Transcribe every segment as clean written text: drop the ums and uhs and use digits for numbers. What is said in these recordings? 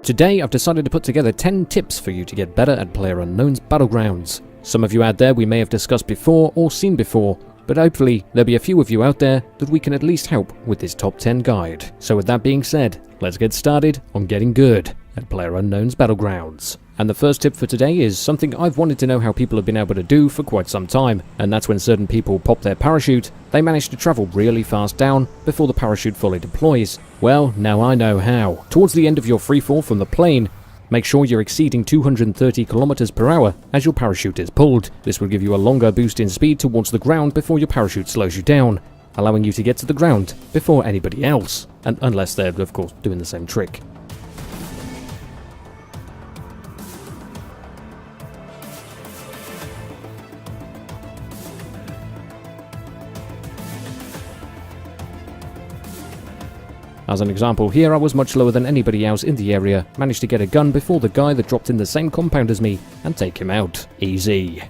Today I've decided to put together 10 tips for you to get better at PLAYERUNKNOWN'S Battlegrounds. Some of you out there we may have discussed before or seen before, but hopefully there'll be a few of you out there that we can at least help with this top 10 guide. So with that being said, let's get started on getting good at PLAYERUNKNOWN'S Battlegrounds. And the first tip for today is something I've wanted to know how people have been able to do for quite some time, and that's when certain people pop their parachute, they manage to travel really fast down before the parachute fully deploys. Well, now I know how. Towards the end of your freefall from the plane, make sure you're exceeding 230 kilometers per hour as your parachute is pulled. This will give you a longer boost in speed towards the ground before your parachute slows you down, allowing you to get to the ground before anybody else, and unless they're of course doing the same trick. As an example here, I was much lower than anybody else in the area, managed to get a gun before the guy that dropped in the same compound as me and take him out. Easy.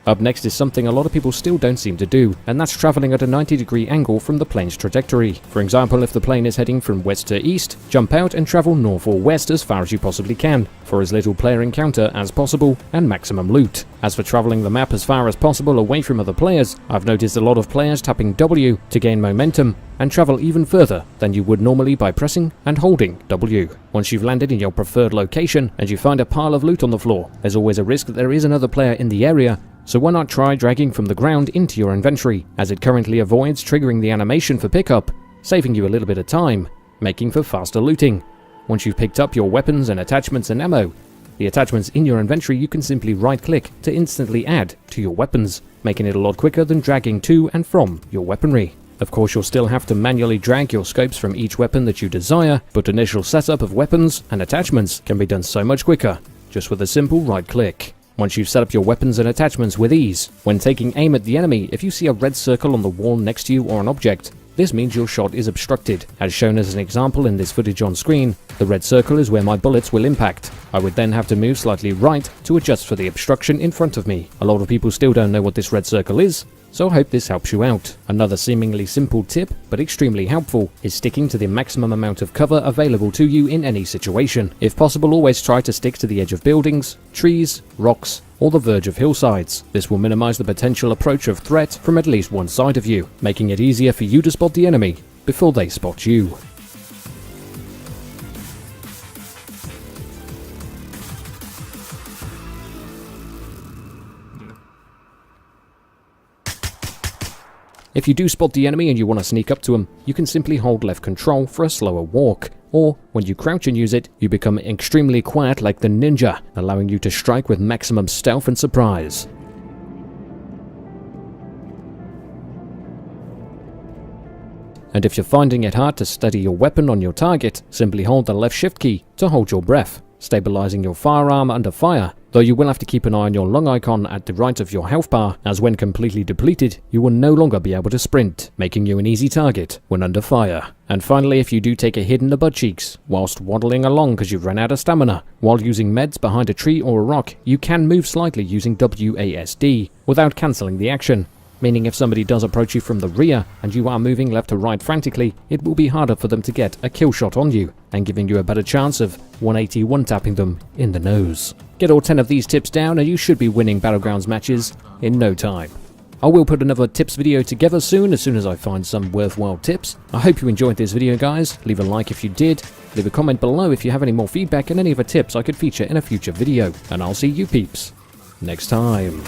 Up next is something a lot of people still don't seem to do, and that's traveling at a 90-degree angle from the plane's trajectory. For example, if the plane is heading from west to east, jump out and travel north or west as far as you possibly can, for as little player encounter as possible and maximum loot. As for traveling the map as far as possible away from other players, I've noticed a lot of players tapping W to gain momentum and travel even further than you would normally by pressing and holding W. Once you've landed in your preferred location and you find a pile of loot on the floor, there's always a risk that there is another player in the area, so why not try dragging from the ground into your inventory, as it currently avoids triggering the animation for pickup, saving you a little bit of time, making for faster looting. Once you've picked up your weapons and attachments and ammo, the attachments in your inventory you can simply right-click to instantly add to your weapons, making it a lot quicker than dragging to and from your weaponry. Of course, you'll still have to manually drag your scopes from each weapon that you desire, but initial setup of weapons and attachments can be done so much quicker, just with a simple right-click. Once you've set up your weapons and attachments with ease, when taking aim at the enemy, if you see a red circle on the wall next to you or an object, this means your shot is obstructed. As shown as an example in this footage on screen, the red circle is where my bullets will impact. I would then have to move slightly right to adjust for the obstruction in front of me. A lot of people still don't know what this red circle is, so I hope this helps you out. Another seemingly simple tip, but extremely helpful, is sticking to the maximum amount of cover available to you in any situation. If possible, always try to stick to the edge of buildings, trees, rocks, or the verge of hillsides. This will minimize the potential approach of threat from at least one side of you, making it easier for you to spot the enemy before they spot you. If you do spot the enemy and you want to sneak up to him, you can simply hold left control for a slower walk, or when you crouch and use it, you become extremely quiet like the ninja, allowing you to strike with maximum stealth and surprise. And if you're finding it hard to steady your weapon on your target, simply hold the left shift key to hold your breath, stabilizing your firearm under fire, though you will have to keep an eye on your lung icon at the right of your health bar, as when completely depleted, you will no longer be able to sprint, making you an easy target when under fire. And finally, if you do take a hit in the butt cheeks whilst waddling along because you've run out of stamina, while using meds behind a tree or a rock, you can move slightly using WASD without cancelling the action, meaning if somebody does approach you from the rear and you are moving left to right frantically, it will be harder for them to get a kill shot on you, and giving you a better chance of 180 one-tapping them in the nose. Get all 10 of these tips down and you should be winning Battlegrounds matches in no time. I will put another tips video together soon as I find some worthwhile tips. I hope you enjoyed this video, guys. Leave a like if you did, leave a comment below if you have any more feedback and any other tips I could feature in a future video, and I'll see you peeps next time.